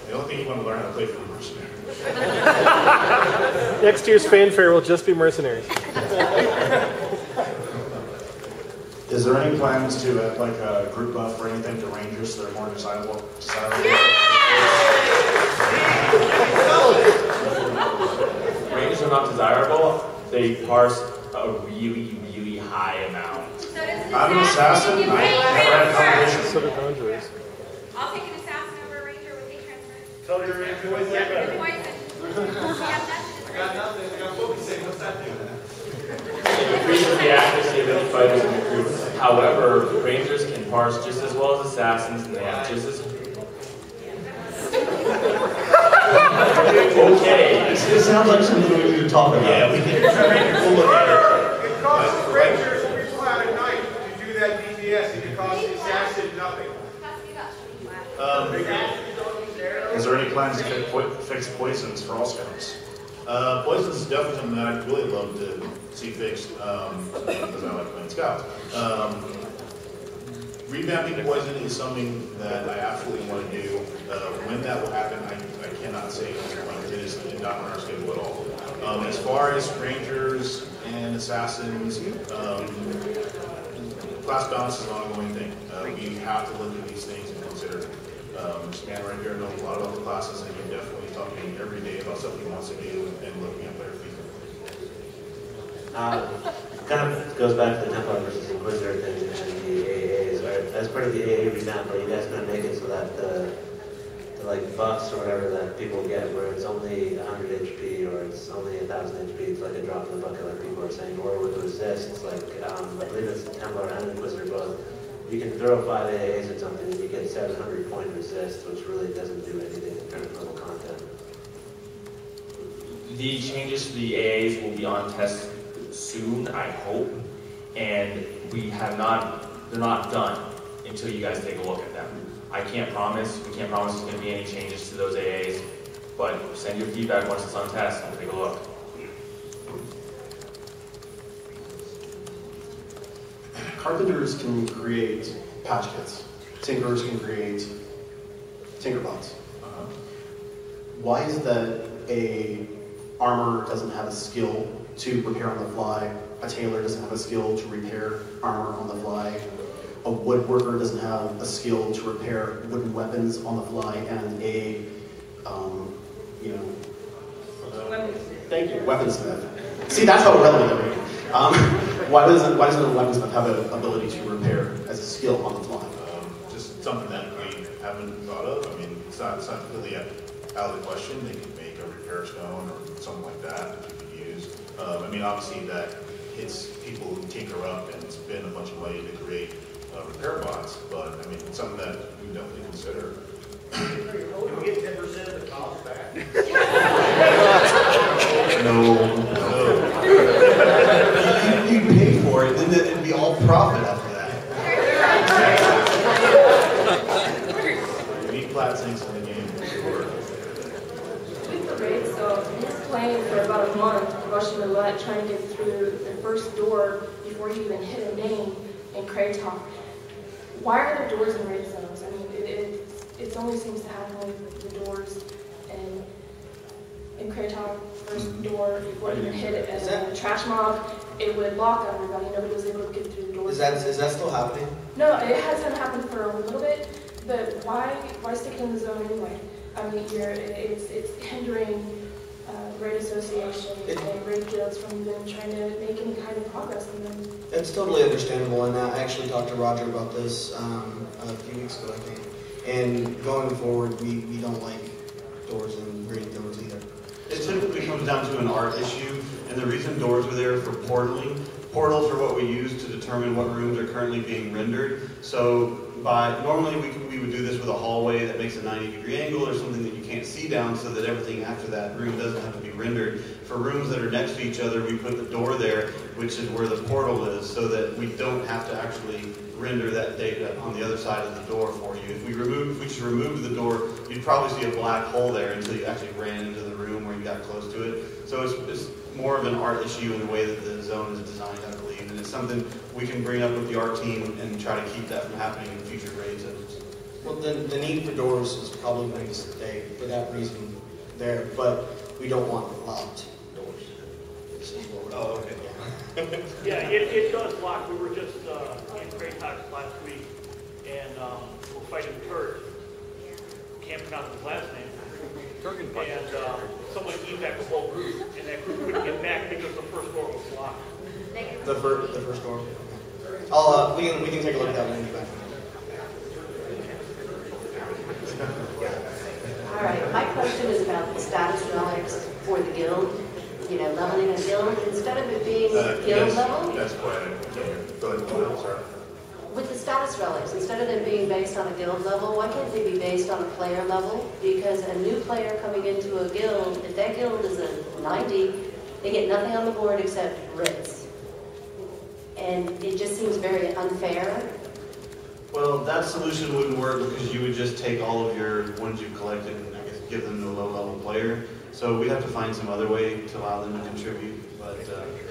The only thing you want to learn how to play for mercenaries. Next year's fanfare will just be mercenaries. Is there any plans to add like a group buff or anything to Rangers so they're more desirable? Rangers are not desirable. They parse a really, really high amount. I'm an assassin. I never had competition. So the conjurers. I'll take an assassin over a ranger with heat transfer. Tell your ranger what's that better. I got nothing. I got focusing. What's that do? It increases the accuracy of any fighters in the group. However, Rangers can parse just as well as Assassins, and they have just as... Okay. This sounds like something we need to talk about. Yeah, we can. We'll look at it. It costs Rangers people out at night to do that DPS, and it costs the assassin nothing. Is there any plans to fix poisons for all scouts? Poisons is definitely something that I'd really love to see fixed, because I like playing scouts. Revamping poison is something that I absolutely want to do. When that will happen, I cannot say. It is not on our schedule at all. As far as Rangers and Assassins, class balance is an ongoing thing. We have to look at these things and consider them. This man right here knows a lot about the classes, and he definitely talks to me every day about stuff he wants to do and looking at player feedback. Kind of goes back to the Templar versus Inquisitor thing and the AAs. as part of the AA revamp, are you guys going to make it so that the like buffs or whatever that people get, where it's only 100 HP or it's only 1,000 HP, it's like a drop in the bucket, like people are saying, or with resist, it's like I believe it's Templar and Inquisitor both. You can throw 5 AAs at something and you get 700 point resist, which really doesn't do anything in terms of level content. The changes to the AAs will be on test soon, I hope, and they're not done until you guys take a look at them. We can't promise there's going to be any changes to those AAs, but send your feedback once it's on test and we'll take a look. Carpenters can create patch kits. Tinkers can create tinkerbots. Why is that a armor doesn't have a skill to repair on the fly, a tailor doesn't have a skill to repair armor on the fly, a woodworker doesn't have a skill to repair wooden weapons on the fly, and a, thank you, weaponsmith. See, that's how relevant it is. Why doesn't a weaponsmith have an ability to repair as a skill on the fly? Just something that we haven't thought of. I mean, it's not really out of the question. They could make a repair stone or something like that you could use. I mean, obviously that hits people who tinker up and spend a bunch of money to create repair bots, but I mean, it's something that we definitely consider. Can we get 10% of the cost back? No. You pay for it, then it'd be all profit after that. We need flat sinks in the game for sure. With the raid, so he's playing for about a month, rushing the roulette, trying to get through the first door before you even hit a name in Kratok. Why are there doors in raid zones? I mean, it only seems to happen with the doors and in Kratok, first door, before you even hit it as a trash mob, it would lock on everybody. Nobody was able to get through the doors. Is that still happening? No, it hasn't happened for a little bit, but why stick it in the zone anyway? I mean, it's hindering raid associations and raid guilds from even trying to make any kind of progress in them. It's totally understandable, and I actually talked to Roger about this a few weeks ago, I think. And going forward, we don't like doors and raid zones either. It typically comes down to an art issue, and the reason doors are there for portaling. Portals are what we use to determine what rooms are currently being rendered. So normally we would do this with a hallway that makes a 90-degree angle or something that you can't see down, so that everything after that room doesn't have to be rendered. For rooms that are next to each other, we put the door there, which is where the portal is, so that we don't have to actually render that data on the other side of the door for you. If we just removed the door, you'd probably see a black hole there until you actually ran into the room where you got close to it. So it's more of an art issue in the way that the zone is designed, I believe, and it's something we can bring up with the art team and try to keep that from happening in future raid zones. Well, the need for doors is probably going to stay for that reason there, but we don't want locked doors. Oh, okay. Yeah, it does lock. We were just in Kratok last week, and we're fighting Turk. Can't pronounce his last name. And someone evac the whole group, and that group couldn't get back because the first door was locked. The first door. We can take a look at that when we get back. All right, my question is about the status relics for the guild. You know, leveling a guild, instead of it being guild level. That's quite sorry. With the status relics, instead of them being based on a guild level, why can't they be based on a player level? Because a new player coming into a guild, if that guild is a 90, they get nothing on the board except writs. And it just seems very unfair. Well, that solution wouldn't work because you would just take all of your ones you've collected and I guess give them to a low-level player. So we'd have to find some other way to allow them to contribute. But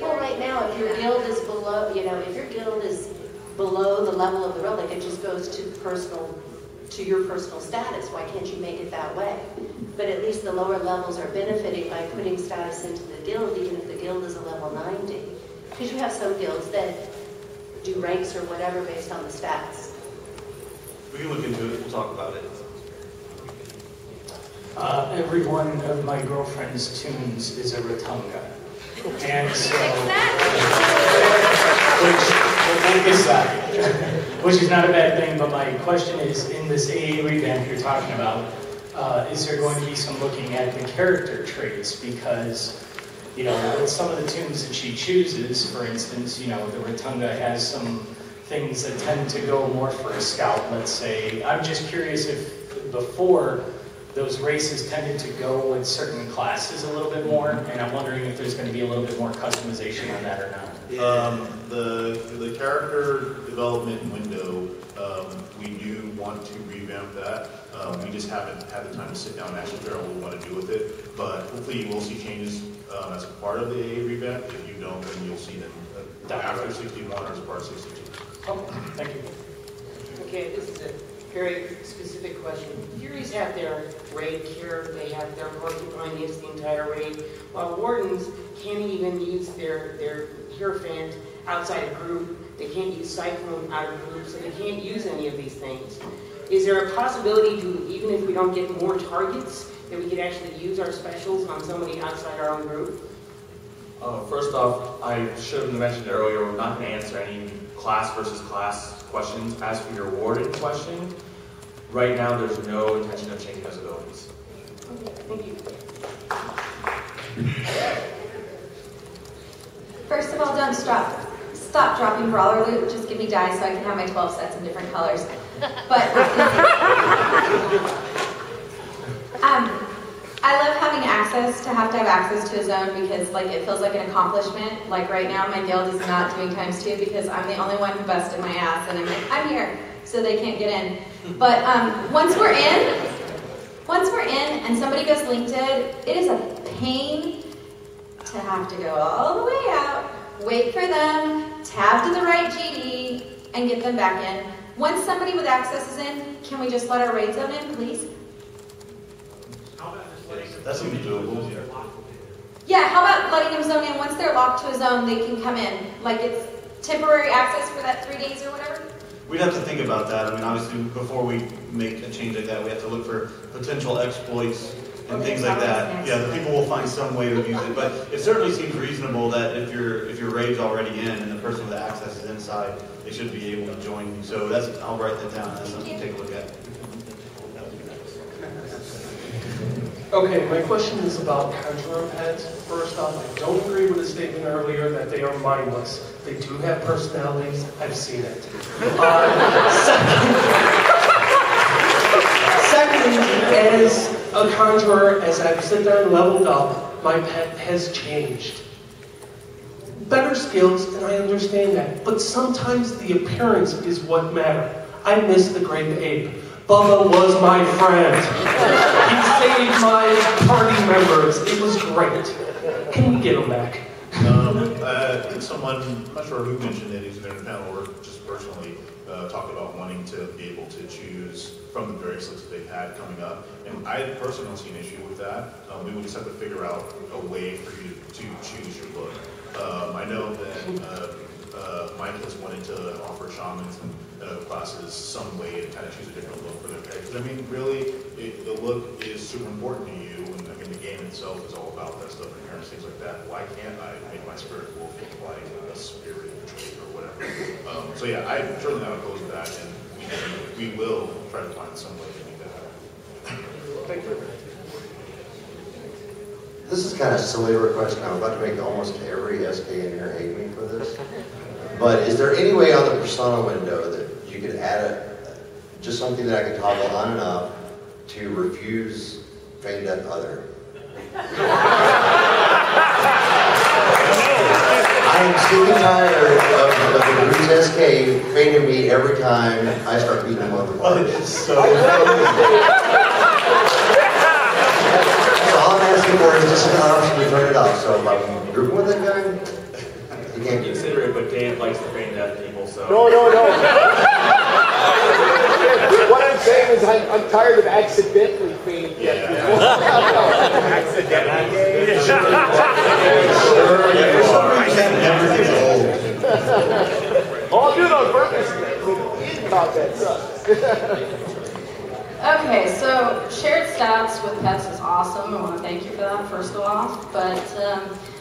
well, right now, if your guild is below, you know, if your guild is below the level of the relic, it just goes to your personal status. Why can't you make it that way? But at least the lower levels are benefiting by putting status into the guild, even if the guild is a level 90. Because you have some guilds that do ranks or whatever based on the stats. we can look into it. We'll talk about it. Every one of my girlfriend's tunes is a Rotunga. And so, which is that? which is not a bad thing, but my question is, in this AA revamp you're talking about, is there going to be some looking at the character traits? Because, you know, with some of the tunes that she chooses, for instance, you know, the Rotunda has some things that tend to go more for a scout, let's say. I'm just curious if before those races tended to go with certain classes a little bit more, and I'm wondering if there's going to be a little bit more customization on that or not. The character development window, we do want to revamp that. We just haven't had the time to sit down and actually figure out what we want to do with it. But hopefully you will see changes as a part of the AA revamp. If you don't, then you'll see them after 61 or as a part of 62. Oh, thank you. Okay, this is a very specific question. Furies have their raid cure, they have their porcupine use the entire raid, while Wardens can't even use their Hierophant outside a group. They can't use Cyclone out of group, so they can't use any of these things. Is there a possibility to, even if we don't get more targets, that we could actually use our specials on somebody outside our own group? First off, I should have mentioned earlier, we're not going to answer any class versus class questions. As for your Warden question, right now there's no intention of changing those abilities. Thank you. First of all, don't stop dropping Brawler Loot. Just give me dice so I can have my 12 sets in different colors. But I love having access to have access to a zone because like it feels like an accomplishment. Like right now my guild is not doing ×2 because I'm the only one who busted my ass and I'm like, I'm here, so they can't get in. But once we're in and somebody goes linked it is a pain to have to go all the way out, wait for them, tab to the right GD, and get them back in. Once somebody with access is in, can we just let our raid zone in, please? That seems doable. Yeah, how about letting them zone in? Once they're locked to a zone, they can come in. Like it's temporary access for that 3 days or whatever? We'd have to think about that. I mean, obviously, before we make a change like that, we have to look for potential exploits and things like that. Yeah, the people will find some way to use it. But it certainly seems reasonable that if your raid's already in and the person with access is inside, they should be able to join you. So I'll write that down. That's something to take a look at. Okay, my question is about conjurer pets. First off, I don't agree with the statement earlier that they are mindless. They do have personalities. I've seen it. Second, as a conjurer, as I've sit there and leveled up, my pet has changed. Better skills, and I understand that, but sometimes the appearance is what matters. I miss the great ape. Bubba was my friend. He saved my party members. It was great. Can we get him back? Someone, I'm not sure who mentioned it, either in the panel or just personally, talked about wanting to be able to choose from the various lists that they've had coming up. And I personally don't see an issue with that. We would just have to figure out a way for you to choose your book. I know that Mike has wanted to offer shamans and other classes some way to kind of choose a different look for their characters. I mean, really, the look is super important to you, and I mean, the game itself is all about that stuff, appearance, things like that. Why can't I make my spirit wolf look like a spirit trait or whatever? So yeah, I'm certainly not opposed to that, and we will try to find some way to make that happen. Thank you. This is kind of a silly request, and I'm about to make almost every SK in here hate me for this. But is there any way on the persona window that you could add just something that I could toggle on and off to refuse feigned death other? I am sick and tired of the Bruce SK feigning me every time I start beating him over the ball. So all I'm asking for is just an option to turn it off. So if I'm grouping with that guy, you can't consider it, but Dave likes to feign death people, so... No. What I'm saying is I'm tired of accidentally feigning death people. Accidentally. I'll do it on purpose. In combat, trust. Okay, so shared stats with pets is awesome. I want to thank you for that, first of all. But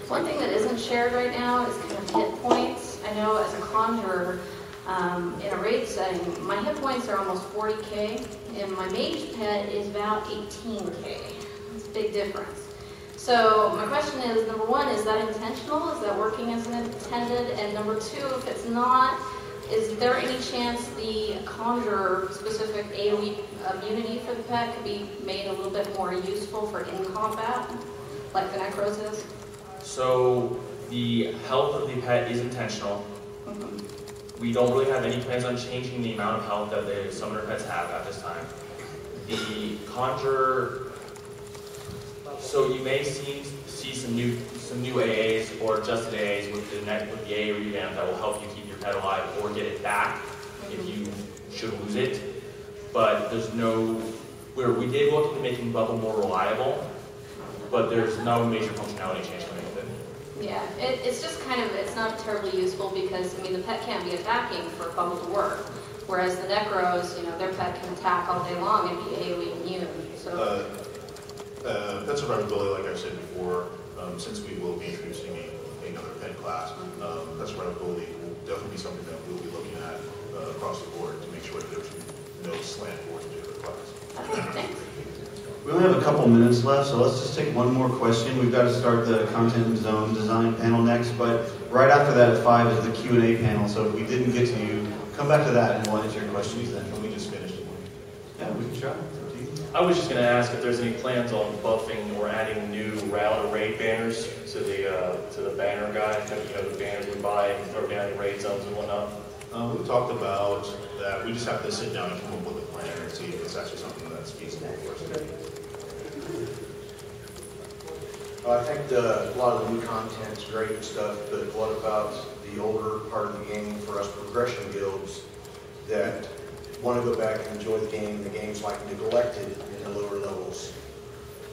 one thing that isn't shared right now is kind of hit points. I know as a conjurer, in a raid setting, my hit points are almost 40k, and my mage pet is about 18k. That's a big difference. So my question is, number one, is that intentional? Is that working as intended? And number two, if it's not, is there any chance the conjurer-specific AoE immunity for the pet could be made a little bit more useful for in-combat, like the Necros is? So the health of the pet is intentional. We don't really have any plans on changing the amount of health that the summoner pets have at this time. The conjurer, so you may see some new AAs or adjusted AAs with the AA revamp that will help you keep your pet alive or get it back if you should lose it. But there's no, we did look into making Bubble more reliable, but there's no major functionality change coming with it. Yeah, it's just kind of, it's not terribly useful because, I mean, the pet can't be attacking for Bubble to work. Whereas the Necros, you know, their pet can attack all day long and be AoE immune. So. Pet survivability, like I said before, since we will be introducing another pet class, pet survivability will definitely be something that we'll be looking at across the board to make sure that there's no slant for a particular class. Okay, thanks. We only have a couple minutes left, so let's just take one more question. We've got to start the content zone design panel next, but right after that at 5 is the Q&A panel, so if we didn't get to you, come back to that and we'll answer your questions then. Can we just finish it? Yeah, we can try. I was just going to ask if there's any plans on buffing or adding new route or raid banners to the banner guide. You know, the banners we buy and throw down in raid zones and whatnot. We talked about that. We just have to sit down and come up with a plan and see if it's actually something that's feasible for us to do. I think a lot of the new content's great and stuff, but what about the older part of the game for us progression guilds that want to go back and enjoy the game? The game's like neglected in the lower levels.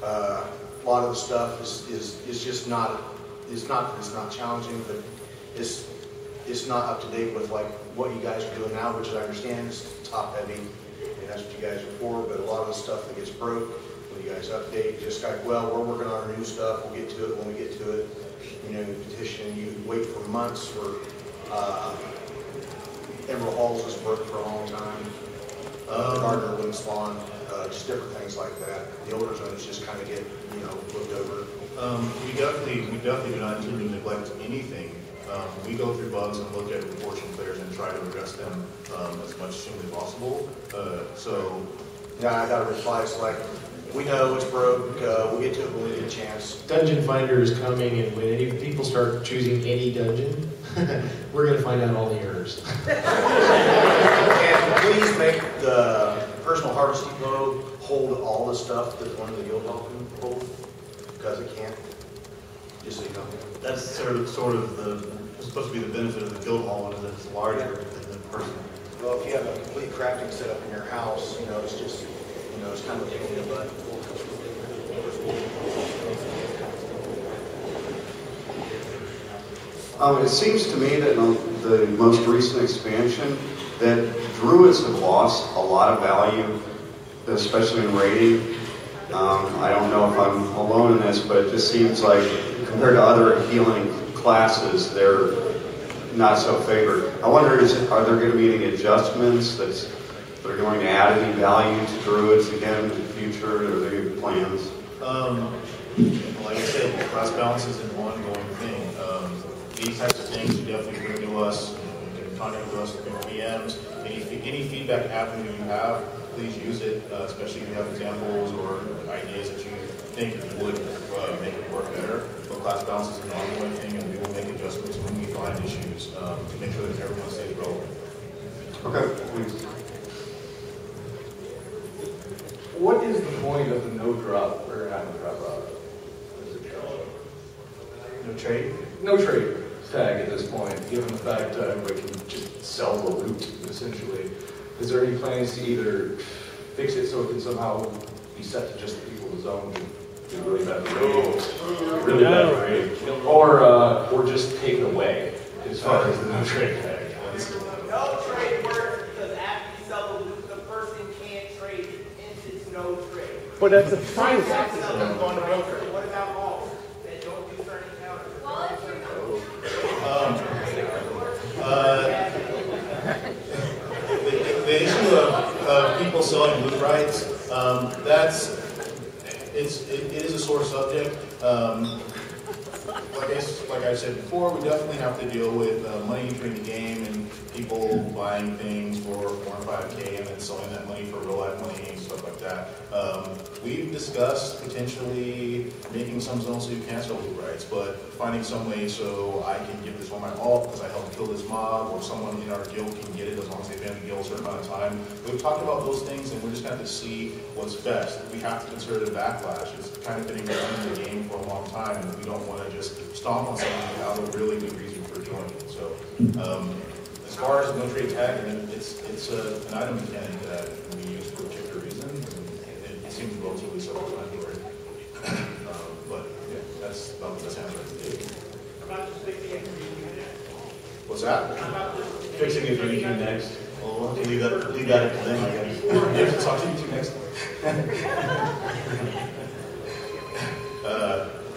A lot of the stuff is just not, it's not challenging, but it's not up to date with like what you guys are doing now, which I understand is top heavy, and that's what you guys are for, but a lot of the stuff that gets broke, when you guys update, just like, well, we're working on our new stuff, we'll get to it when we get to it. You know, petition, you wait for months for Emerald Halls was broken for a long time. Gardner wouldn't spawn, just different things like that. The older zones just kind of get, you know, looked over. We definitely do not intend to neglect anything. We go through bugs and look at reports from players and try to address them as much as humanly possible. Yeah, I got a reply. It's like, we know it's broke. We'll get to it when we get a chance. Dungeon Finder is coming, and when any people start choosing any dungeon, we're going to find out all the errors. And please make the personal harvest depot hold all the stuff that one of the guild hall can hold, because it can't. Just so you know. That's sort of supposed to be the benefit of the guild hall, is that it's larger than the person. Well, if you have a complete crafting setup in your house, you know, it's just, you know, it's kind of a pain in the butt. It seems to me that in the most recent expansion that druids have lost a lot of value, especially in raiding. I don't know if I'm alone in this, but it just seems like compared to other healing classes, they're not so favored. I wonder, are there going to be any adjustments that are going to add any value to druids again in the future? Are there any plans? Like I said, class balance is an ongoing thing. These types of things you definitely bring to us. You can contact with us through PMs. Any feedback avenue you have, please use it, especially if you have examples or ideas that you think would make it work better. But class balance is an ongoing thing, and we will make adjustments when we find issues to make sure that everyone stays relevant. Okay, please. What is the point of the no drop, or not no drop, no trade? No trade tag at this point, given the fact that everybody can just sell the loot, essentially. Is there any plans to either fix it so it can somehow be set to just the people of the zone do really bad raid, or just take it away as far as the no trade tag? No trade works because after you sell the loot, the person can't trade it, and it's no trade. But that's a fine. What about malls that don't do certain encounters? Like I said before, we definitely have to deal with money entering the game and people buying things for 4 or 5K and then selling that money for real life money and stuff like that. We've discussed potentially making some zones so you can't sell loot rights, but finding some way so I can give this one my all because I helped kill this mob, or someone in our guild can get it as long as they've been in the guild a certain amount of time. We've talked about those things and we're just going to have to see what's best. We have to consider the backlash. It's kind of been in the game for a long time and we don't want to just stomp on something without a really good reason for joining. So as far as no trade tag, I mean, it's an item mechanic that we use for a particular reason. And it seems relatively self-explanatory. But yeah, that's about the best answer I can give. About just fixing it for you next. What's that? Fixing it for you next. Well, leave that at them, I guess. You have to talk to you two next. I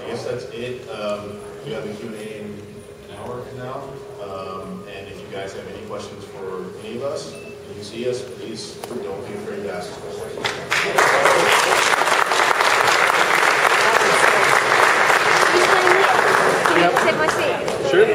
guess that's it. We have a Q&A in an hour from now. And if you guys have any questions for any of us, when you see us, please don't be afraid to ask us questions. Take my seat. Sure.